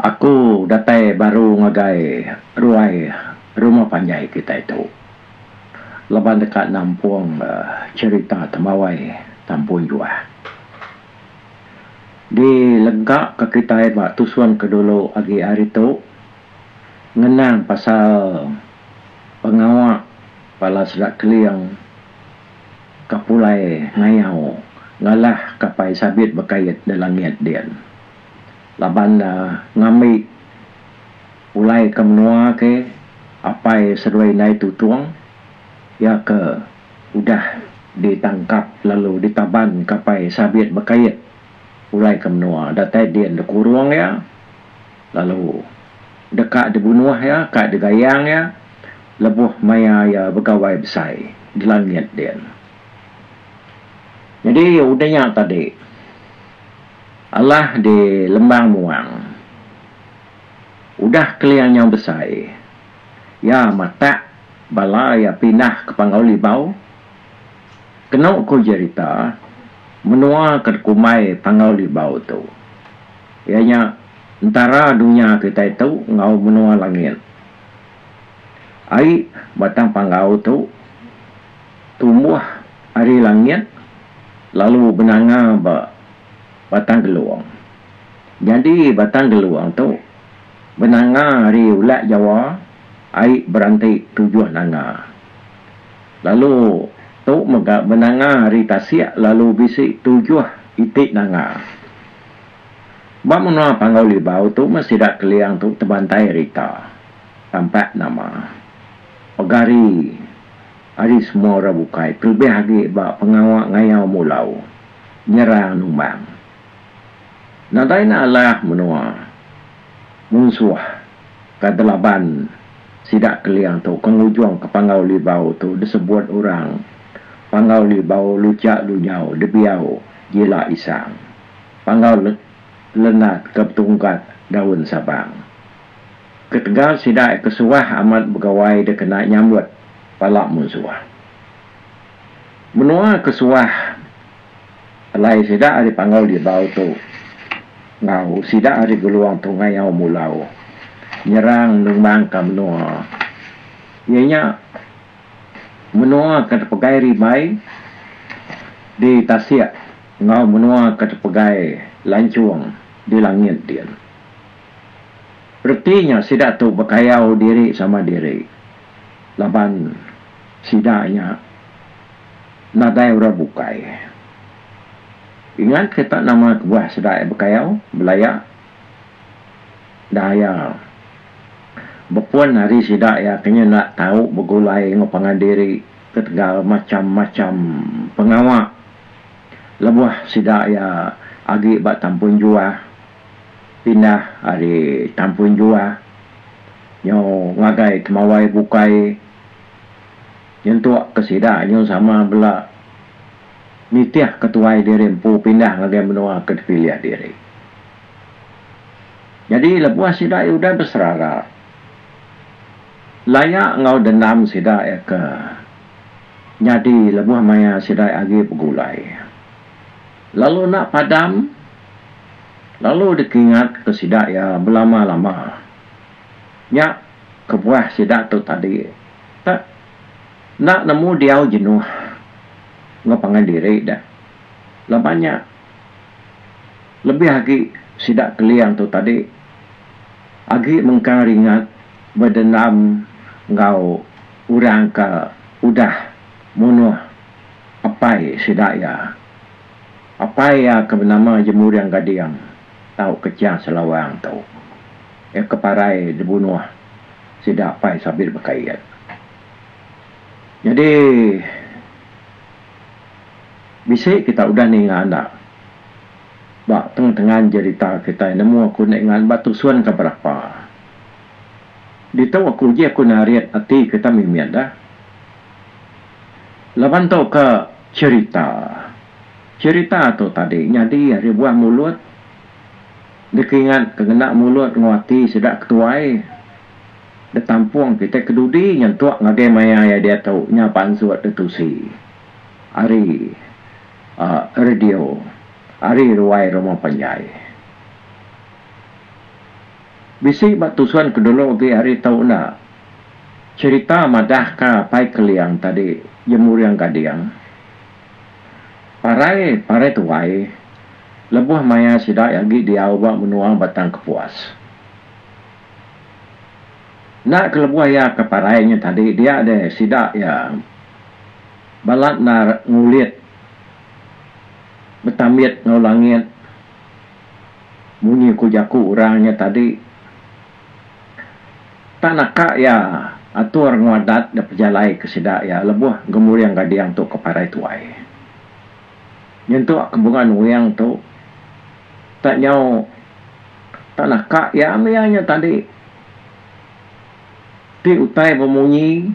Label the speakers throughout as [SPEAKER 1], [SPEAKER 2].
[SPEAKER 1] Aku datai baru ngagai ruai rumah panjai kita itu. Lepas dekat nampung cerita temawai tampun jua. Di legak ke kita bak tusuan ke dulu agi hari tu ngenang pasal pengawak pala sedak keliang kapulai ngayau ngalah kapai sabit berkait dalam langit dia. Laban ngambil ulai ke menua ke apai seruai nai tutuang ya ke udah ditangkap lalu ditaban kapai sabit berkait ulai ke menua datai dia de kurung ya lalu dekat dibunuh ya kat digayang ya lebuh maya ya begawai besai di langit dia. Jadi udahnya tadi Allah di lembang muang udah keliang yang besar ya mata bala ya pindah ke Pangau Libau kena ko cerita menua ke kumai Pangau Libau tu ianya antara dunia kita itu ngau menua langit ai batang Pangau tu tumbuh hari langit lalu benanga batang geluang. Jadi batang geluang tu benanga hari ulat Jawa ai berantai tujuh nanga. Lalu tu benanga hari Tasik lalu bisik tujuh itik nanga. Bamunua Pangau Libau tu masih dak keliang tu terbantai rita. Tampak nama. Pegari hari semua orang bukai. Terlebih lagi bak pengawak ngayau mulau. Nyerang numbang. Nadai na Allah menua musuh kadelaban sidak keliang tu kengujung ke Pangau Libau tu disebut orang Pangau Libau lucak lunyau debiau gila isang Pangau lenat ke tungkat daun sabang ketegal sidak kesuah amat begawai dia kena nyambut palak musuh menua kesuah alai sidak di Pangau Libau tu ngau sidak hari geluang tu ngayau mulau nyerang numbang ka menua ianya menua ke tepegai rimai di Tasik ngau menua ke tepegai lancuang di langit dia berartinya sidak tu berkayau diri sama diri laban sidaknya nadai ura bukai. Ingat kita nama buah sedai berkayau, belayak, daya. Berpuan hari sidak ya, kena nak tahu bergulai ngopangan diri ketegal macam-macam pengawak. Lebuah sidak ya, agi bak tampun jua, pindah hari tampun jua. Nyo ngagai temawai bukai, nyentuak ke sidak, nyo sama belak. Nitiah ketuai diri empu pindah ngagai menua ke dipilih diri. Jadi lebuah sidak udah berserara. Layak ngau dendam sidak ya ke. Jadi lebuah maya sidak agi bergulai. Lalu nak padam. Lalu dikingat ke sidak ya berlama-lama. Nyak kebuah sidak tu tadi. Tak nak nemu dia jenuh. Ngapangan diri dah. Lamanya lebih lagi sidak keliang tu tadi agi mengkang ringat berdendam ngau urang ka udah munuh apai sidak ya apai ya ke bernama jemur yang gadiang tahu keciang selawang tahu keparai dibunuh sidak apai sabit berkait. Jadi bisa kita udah ni anak bak tengah-tengah cerita kita nemu aku nak ingat batu suan ke berapa ditahu aku je aku nariat hati kita mimian dah lawan tu ke cerita tu tadi jadi hari buah mulut dikingat kena mulut nguati sedak ketuai ditampung kita kedudi nyentuak ngagai maya ya dia tahu nyapan suat detusi hari radio hari ruai rumah panjai Bisi batusuan kedulu di hari tahu na cerita madah ka pai keliang tadi jemur yang kadiang. Parai tuai lebuh maya sidak yagi diawak menuang batang kepuas. Nak kelebuh ya ke parainya tadi dia ada sidak ya balat na ngulit betamit ngulangit bunyi kujaku orangnya tadi tak nak ya atur ngadat da perjalai ke sidak ya lebuh gemur yang gadiang tu ke parai tuai nyentuk kebungan uyang tu tak nyau tak nak ya amianya tadi ti utai bemunyi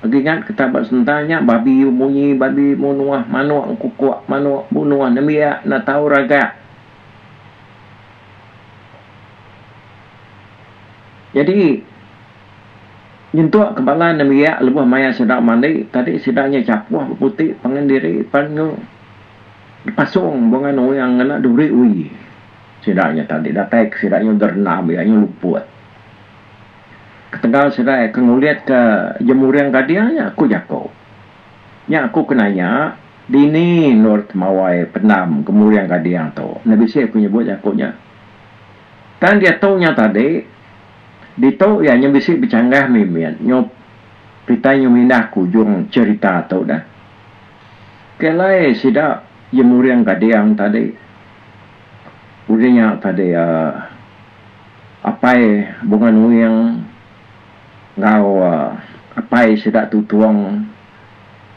[SPEAKER 1] agingat ketabat sentanya babi bunyi babi munuah manuk kukuk manuk bunuah namia na tahu raga. Jadi nyentuk kepala namia lebuh maya sedak mandi tadi sedaknya capuh putih pengendiri panyu dipasung bungan yang ngena duri ui sedaknya tadi datek sedaknya dernam bianya luput ketegal sedak kenguliat ke jemur yang kadianya aku jako nya aku kenanya dini nur mawai penam gemur yang kadiang tu nabi saya aku nyebut jakonya tan dia taunya tadi dito ya yang bisa bercanggah mimian nyop pitanya mindah kujung cerita tau dah kelai sidak jemur yang kadiang tadi udahnya tadi apai bungan uyang ngau apai sidak tutuang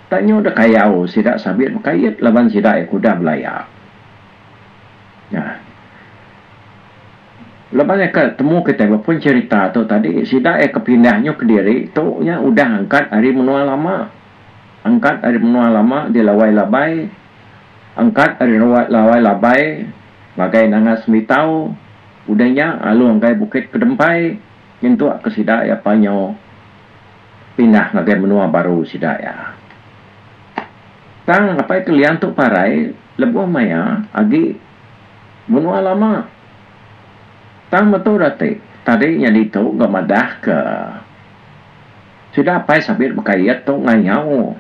[SPEAKER 1] taknya udah kayau sidak sabit kayat laban sidak kuda belaya ya lepas ketemu kita pun cerita tu tadi sidak kepindahnya ke diri tu nya udah angkat hari menua lama dia lawai labai angkat hari lawai labai bagai nangas mitau udahnya alu angkai bukit kedempai nyentuk ke sidak ya panyo pindah ngagai menua baru sidak ya tang apa kalian tu parai lebuh maya agi menua lama tang betul rati tadi yang itu gamadah ke sudah apa sabit berkait tu ngayau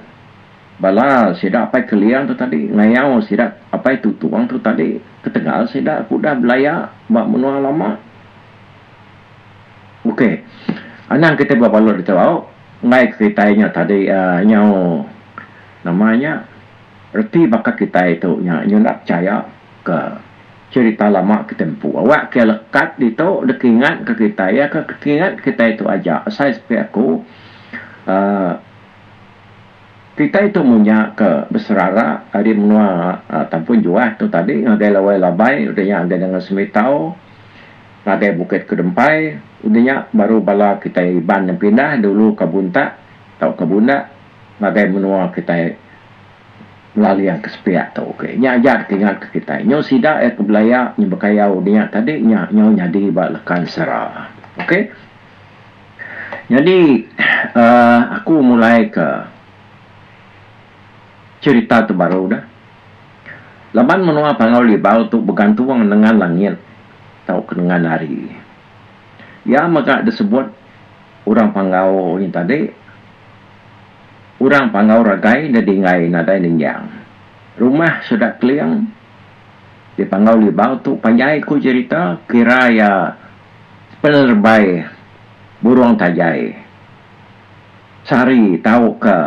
[SPEAKER 1] bala sudah apa kalian tu tadi ngayau sudah apa itu tuang tu tadi ketegal sudah kuda belaya bak menua lama. Okey, anang kita babalor itu ngai ceritanya tadi nyau namanya reti bakal kita itu nyu nak percaya ke cerita lama ketempu awak ke lekat itu dekingat ke kita ya ke dekingat kita itu aja saya seperti aku kita itu punya ke berserara ada menua tampun juah tu tadi ada lawai labai udahnya ada dengan semitau ada bukit kedempai udahnya baru bala kita iban yang pindah dulu ke bunta atau ke bunda ada menua kita melalui yang kesepiak tu okey nya ajar ingat ke kita nyo sida ke belaya nyo berkayau dia tadi nya nyadi balakan sera okey jadi aku mulai ke cerita tu baru dah laban menua pangau libau tu bergantung dengan langit atau dengan hari ya maka disebut orang pangau ini tadi orang pangau ragai dan dingai nadai ninjang rumah sudah keliang di pangau libau tu panjai ku cerita kira ya penerbai burung tajai sari tahu ke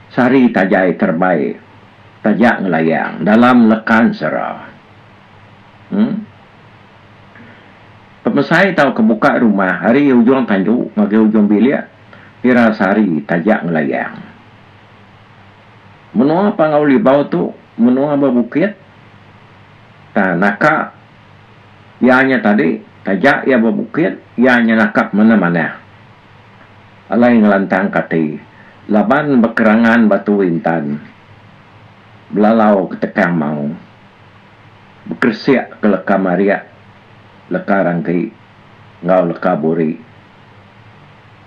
[SPEAKER 1] sari tajai terbaik tajak ngelayang dalam lekan sera pemesai tahu kebuka rumah hari ujung tanjuk ngagi ujung bilik kira sari tajak ngelayang menua pangau libau tu menua berbukit naka ianya tadi tajak ia berbukit ianya nakap mana-mana alai ngelantang kati laban berkerangan batu intan belalau ketekang mau bekersiak ke leka maria leka rangkai ngau leka buri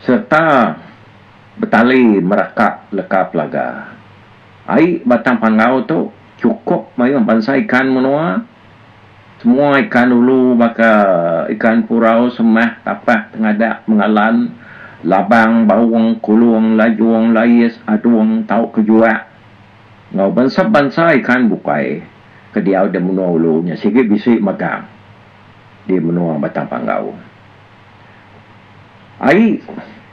[SPEAKER 1] serta betali merakak leka pelaga ai batang pangau tu cukup mayung bansai ikan menua semua ikan ulu, maka ikan purau, semah, tapak, tengadak, mengalan, labang, bawang, kulung, lajuang, layis, aduang, tauk kejuak. Ngau bansa-bansa ikan bukai. Kediau dia menua ulunya. Sikit bisik magang. Dia menua batang panggau. Ai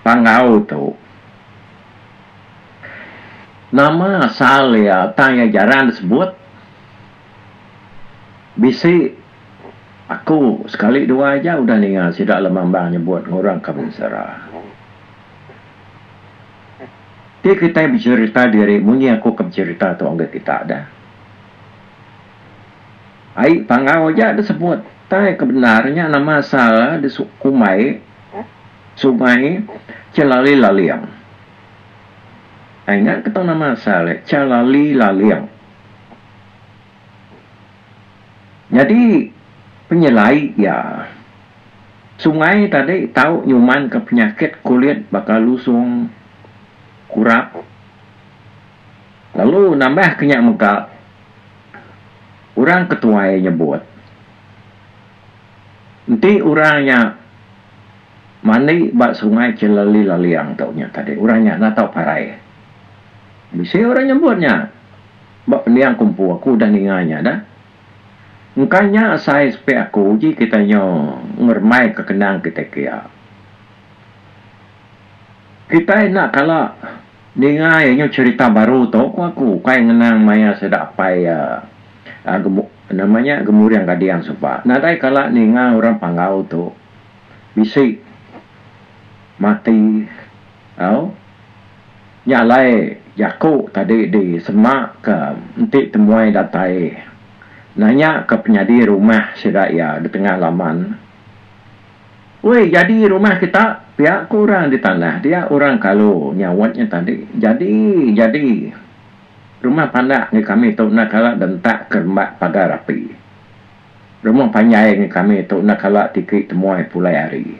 [SPEAKER 1] panggau tu. Nama asal ya, tanya jarang disebut. Bisik. Aku sekali dua aja udah dengar sidak lemambang nyebut orang Kampung Serah. Dia kita bercerita diri, mungkin aku bercerita tu anggap kita ada. Ai panggau aja disebut. Tapi kebenarnya nama asal di Sungai Celali Laliang. Ingat kita nama asal Celali Laliang. Jadi penyelai ya, sungai tadi tahu nyuman ke penyakit kulit bakal lusung, kurap. Lalu nambah kenyak megak. Orang ketua nyebut. Nanti orangnya mandi bak sungai Celali Laliang taunya tadi. Orangnya nak tahu parai. Bisa orang nyebutnya. Bak pendiang kumpu aku dah ninganya dah. Mungkanya saya sepi aku uji kita ngermai kekenang kita kia. Kita nak kalau dengar yang cerita baru tu aku kai ngenang maya sedak pai namanya gemur yang kadiang supa. Nadai kalau dengar orang panggau tu bisik mati au nyalai jaku tadi di semak ke nanti temuai datai. Nanya ke penyadi rumah sedaya di tengah laman. Weh, jadi rumah kita pihak kurang di tanah. Dia orang kalau nyawatnya tadi. Jadi rumah pandak ni kami tu nak kalak dentak kermbak pagar api. Rumah panjai ni kami tu nak kalak tikik temuai pulai hari.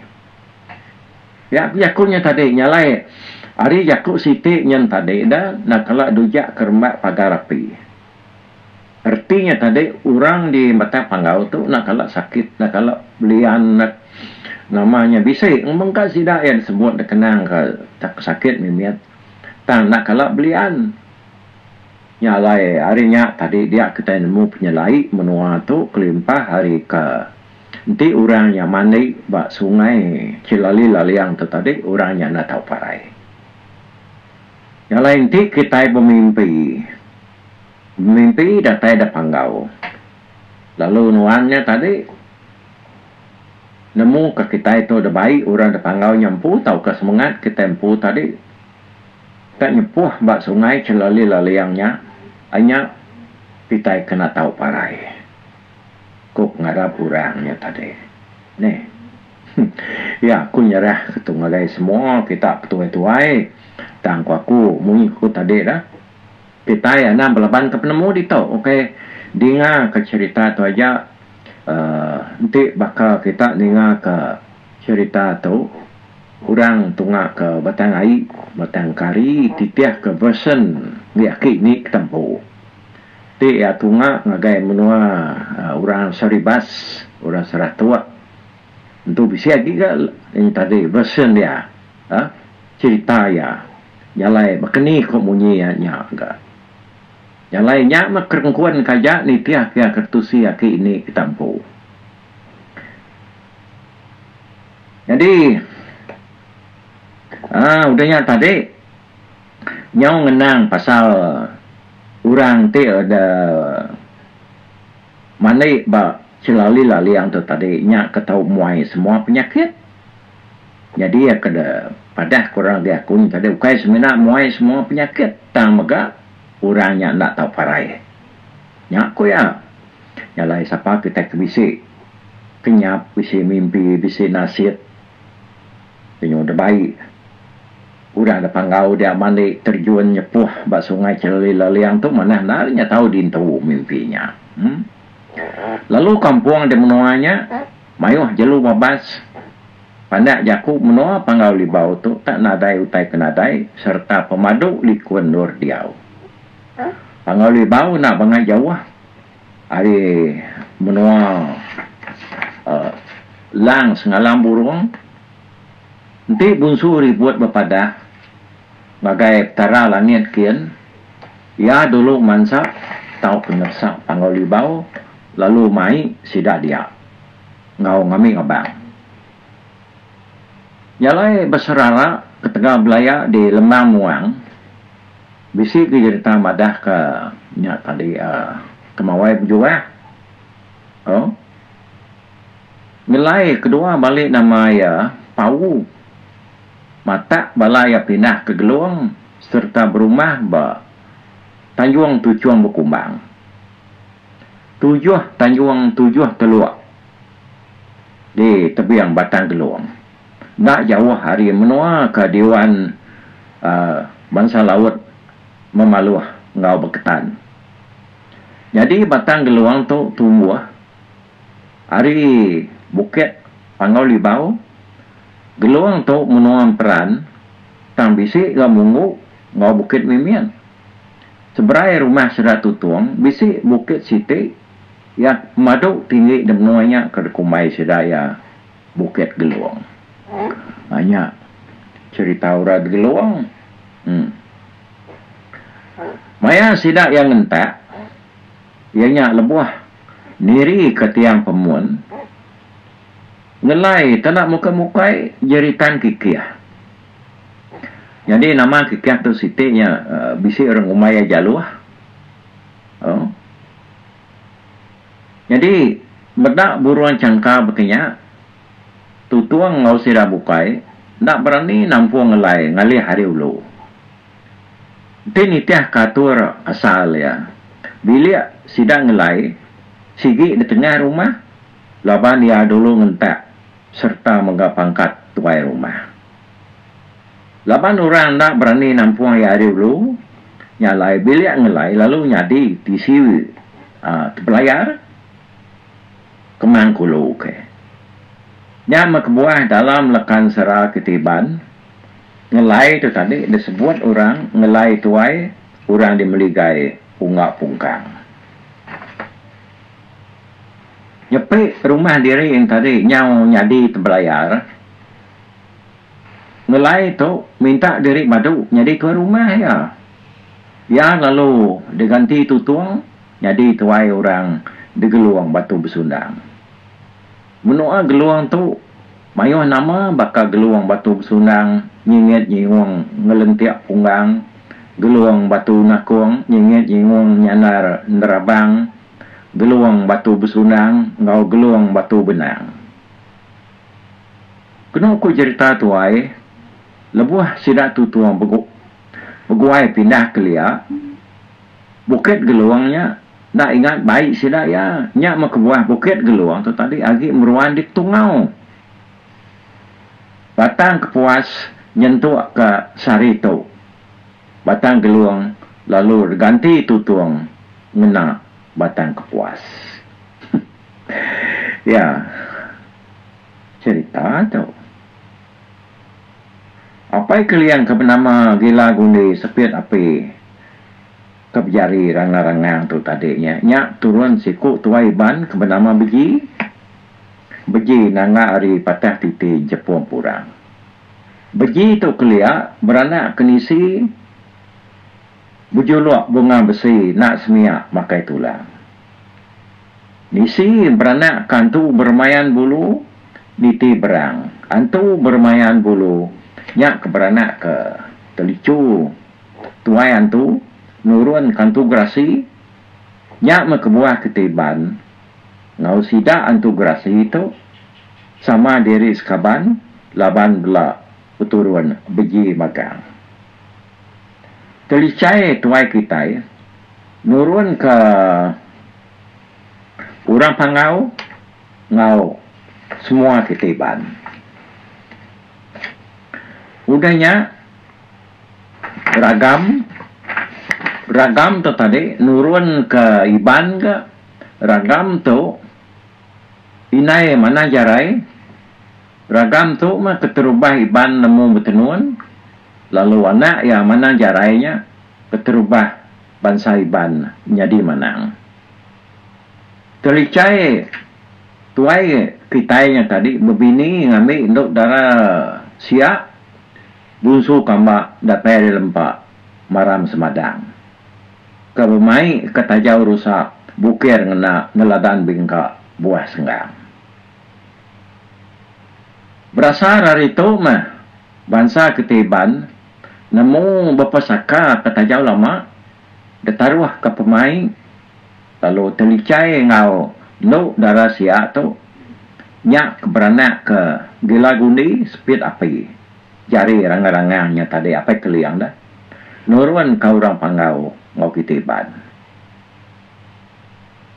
[SPEAKER 1] Ya, jakunya tadi nyalai. Hari jakuk sitik nyen tadi dah nak kalak dujak kermbak pagar api. Artinya tadi orang di mata panggau tu nak kalak sakit, nak kalak belian, nak namanya bisa mengkat sidak yang disebut kenang ke tak sakit mimiat. Tak nak kalak belian. Nyalai harinya tadi dia kita nemu penyelai menua tu kelimpah hari ke. Nanti orang yang mandi bak sungai Celali Laliang tu tadi orangnya nak tahu parai. Nyalai nanti kita bermimpi. Mimpi datai dah panggau. Lalu nuannya tadi nemu ke kita itu dah baik orang dah panggau nyempu tahu ke semangat kita empu tadi tak nyepuh bak sungai Celali Laliangnya hanya kita kena tahu parai kok ngarap orangnya tadi nih ya aku nyerah ketungai semua kita ketua-tuai tangku aku mengikut tadi dah kita ya enam belapan ke penemu di tau. Okey, dengar ke cerita tu aja. Nanti bakal kita dengar ke cerita tu. Orang tungak ke batang air, batang kari, titiah ke version ngaki ni ketempu. Ti ya tungak ngagai menua orang saribas, orang serah tua. Untuk bisa lagi ke ini tadi version dia. Cerita ya. Nyalai bakni kok munyi ya enggak. Yang lainnya mah kerengkuan kajak ni tiah kia kertusi aki ini ketampu. Jadi udahnya tadi nyau ngenang pasal orang ti ada mana ba Celali Laliang tu tadi nyak ketau muai semua penyakit. Jadi ya kada padah kurang dia kun tadi ukai semena muai semua penyakit tang mega orangnya nak tahu parai. Nyak ko ya. Nyalai siapa kita kebisi. Kenyap, bisi mimpi, bisi nasihat. Penyu dah baik. Udah ada panggau dia mandi terjun nyepuh bak sungai Celali Laliang tu mana narinya tahu dintu mimpinya. Lalu kampung dia menuanya mayuh jelu babas. Pandak jaku menua panggau libau tu tak nadai utai kenadai serta pemadu likuan nur diau. Panggau libau nak bangai jauh. Hari menua lang sengalam burung nanti bunsu ribut berpadah bagai tara langit kian ya dulu mansa tahu penersak panggol libau lalu mai sidak dia ngau ngami ngabang nyalai berserara ke tengah belaya di Lembang Muang bisi ke cerita madah ke nya tadi kemawai berjuah oh nilai kedua balik nama ya Pau mata balaya pindah ke Geluang serta berumah Tanjung Tujuan berkumbang Tanjung Tujuh Teluk di tepiang Batang Geluang nak jauh hari menua ke Dewan Bangsa Laut Memaluh Ngau Berketan jadi Batang Geluang tu tumbuh hari Bukit Pangau Libau Geluang tu menuang peran tang bisik ke Mungu Ngau Bukit Mimian seberai rumah serat tutuang bisik Bukit Siti yang maduk tinggi dan menuanya ke kumai sedaya Bukit Geluang banyak cerita urat Geluang maya sidak yang ngentak ianya lebuah niri ke tiang pemun ngelai tak muka-mukai jeritan kikih jadi nama kikih tu sitiknya bisi orang umaya jaluh oh. Jadi bedak buruan cangka berkenyak tutuang ngau sira bukai nak berani nampung ngelai ngali hari ulu tinitiah katur asal ya bila sidak ngelai sigi di tengah rumah laban dia dulu ngentak serta menggapangkat tuai rumah laban orang nak berani nampung hari ulu nyalai bila ngelai lalu nyadi tisi terpelayar kemang kulu ke nya kebuah dalam lekan sera ketiban ngelai tu tadi disebut orang ngelai tuai orang dimeligai unggak pungkang nyepi rumah diri yang tadi nyau nyadi terbelayar ngelai tu minta diri madu nyadi tuai rumah ya lalu diganti tutuang nyadi tuai orang di Geluang Batu Besundang menua Geluang tu mayuh nama bakal Geluang Batu Besundang nyingit nyingong ngelentiak punggang Geluang Batu Nakong nyingit nyingong nyanar nerabang Geluang Batu Besundang ngau Geluang Batu Benang kena aku cerita tuai lebuah sidak tutuang beguai pindah ke liak Bukit Geluangnya nak ingat baik sidak ya nyak kebuah Bukit Geluang tu tadi agi meruan di Tungau Batang Kepuas nyentuh ke Sarito Batang Geluang lalu ganti tutuang ngena Batang Kepuas ya cerita tu apa kalian ke nama gila gundi sepit api kebjari rangang-rangang tu tadinya nyak turun siku tuai ban ke bernama beji nanga ari patah titi Jepun purang beji tu kelia beranak kenisi bujuluk bunga besi nak semiak makai tulang nisi beranak kantu bermayan bulu niti berang antu bermayan bulu nyak keberanak ke telicu tuai antu nurun kantu grasi nyak kebuah ketiban ngau sida antu grasi itu sama diri sekaban laban belak uturun beji magang telicai tuai kita nurun ke orang pangau ngau semua ketiban udahnya ragam tu tadi nurun ke iban ke ragam tu inai mana jarai ragam tu mah keterubah iban nemu betenun lalu anak ya mana jarainya keterubah bangsa iban jadi manang Telicai tuai kitanya tadi berbini ngambil untuk darah siap bunsu kambak dapat lempak maram semadang. Kebemai ketajau rusak bukir ngena ngeladan bingka buah senggang. Berasal dari itu mah bangsa ketiban nemu berpesaka ketajau lama detaruh ke pemain lalu telicai ngau no darah siap tu nyak beranak ke gila gundi speed api jari rangga-rangganya tadi apa keliang dah nurun kau orang panggau ngau kitiban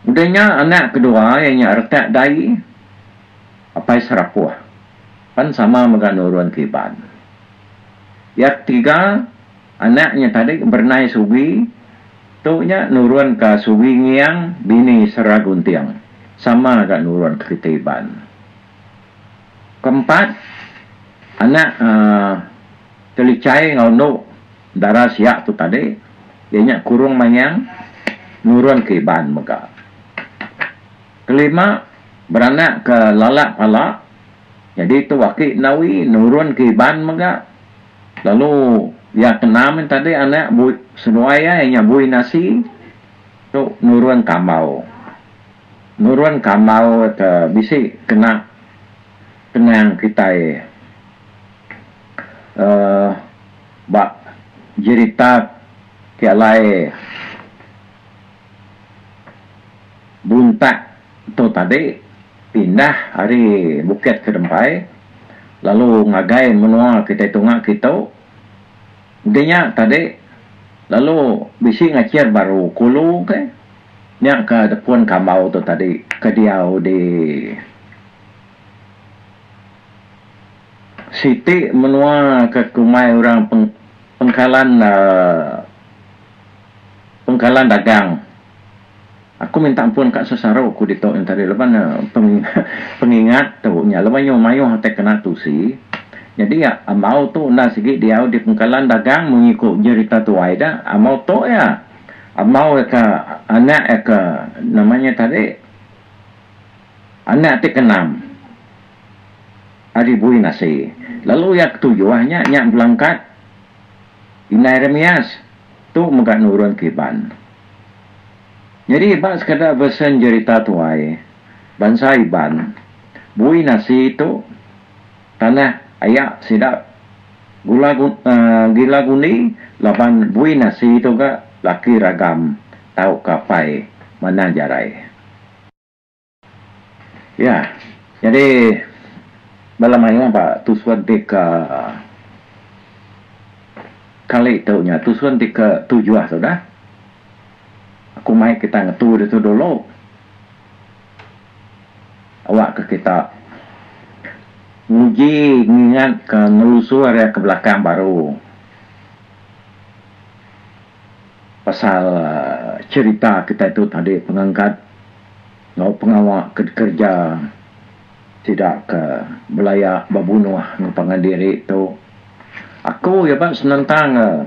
[SPEAKER 1] udahnya anak kedua yang retak dai apa serapuh pan sama dengan nurun kiban yang ketiga anaknya tadi bernai sugi tu nya nurun ke sugi ngiang bini seraguntiang sama dengan nurun kitiban. Keempat, anak telicai ngau darah siap tu tadi, dia kurung manyang nurun ke ban mega. Kelima, beranak ke lalak palak, jadi tu wakil nawi nurun ke ban mega. Lalu yang keenam tadi anak senuaya yang bui nasi, tu nurun kamau. Nurun kamau ke bisi kena kenang kita bak cerita kialai buntak tu tadi pindah hari bukit ke Dempai lalu ngagai menua kita tungak kita dia tadi lalu bisi ngacir baru kulu ke nya ke depan kamau tu tadi ke diau di Siti menua ke kumai orang pengkalan dagang. Aku minta ampun kat sesaro aku ditok yang tadi lepas pengingat tu nya lepas mayo hati kena tu si. Jadi ya amau tu na sikit dia di pengkalan dagang mengikut cerita tu aida amau tu ya. Amau ke anak ke namanya tadi anak ti kenam. Hari bui nasi. Lalu yang ketujuhnya nyak berangkat inai remias tu megak nurun kiban. Jadi bak sekadar bersen cerita tuai bangsa iban bui nasi itu tanah ayak sidak gila guni lapan bui nasi itu ke laki ragam tahu kapai mana jarai. Ya, jadi malam apa tujuan deka kali taunya tujuan deka tujuan sudah aku mai kita ngetu itu dulu awak ke kita nguji ngingat ke nelusur ke belakang baru pasal cerita kita itu tadi pengangkat pengawak kerja tidak ke belaya babunuh ngupangan diri itu aku ya pak senentang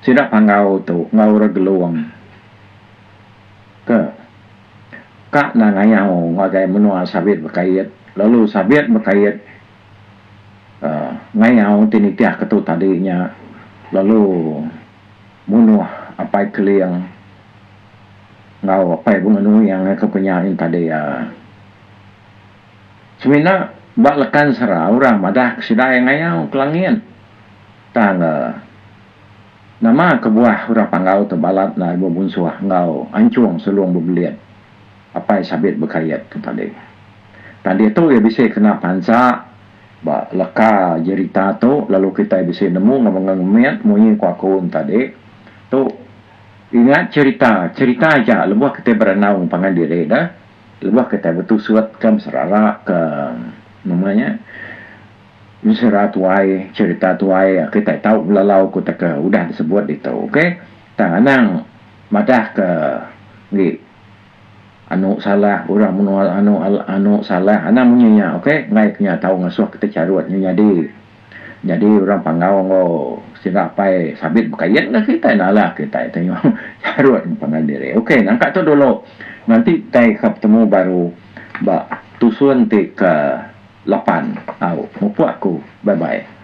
[SPEAKER 1] tidak panggau tu ngau regeluang ke kak na ngayau ngagai menua sabit berkait lalu sabit berkait ngayau tinitiah ketu tadinya lalu munuh apa keliang ngau apa bunga yang kepenyain tadi ya sebenarnya bak lekan serah orang madah kesidai ngayau kelangian tangga nama kebuah orang panggau terbalat na ibu bunsuah ngau ancung seluang berbelian apa sabit berkayat tadi itu ya bisa kena panca bak leka cerita tu lalu kita bisa nemu ngomong-ngomong munyi kuakun tadi tu ingat cerita aja lebuh kita berenang pangan diri dah lepas kita betul suat kam serara ke namanya serat tuai cerita tuai kita tahu belalau kita ke udah disebut itu okey tanganang madah ke ngi anu salah orang menua anu salah ana munya okey ngai nya tahu ngasuh kita caruat nya jadi orang panggau ngo sira pai sabit berkayat lah kita nalah kita tengok caruat pangan diri okey nangkat tu dulu Nanti tay ketemu baru ba tusun ti ke 8. Au, mupu aku. Bye-bye.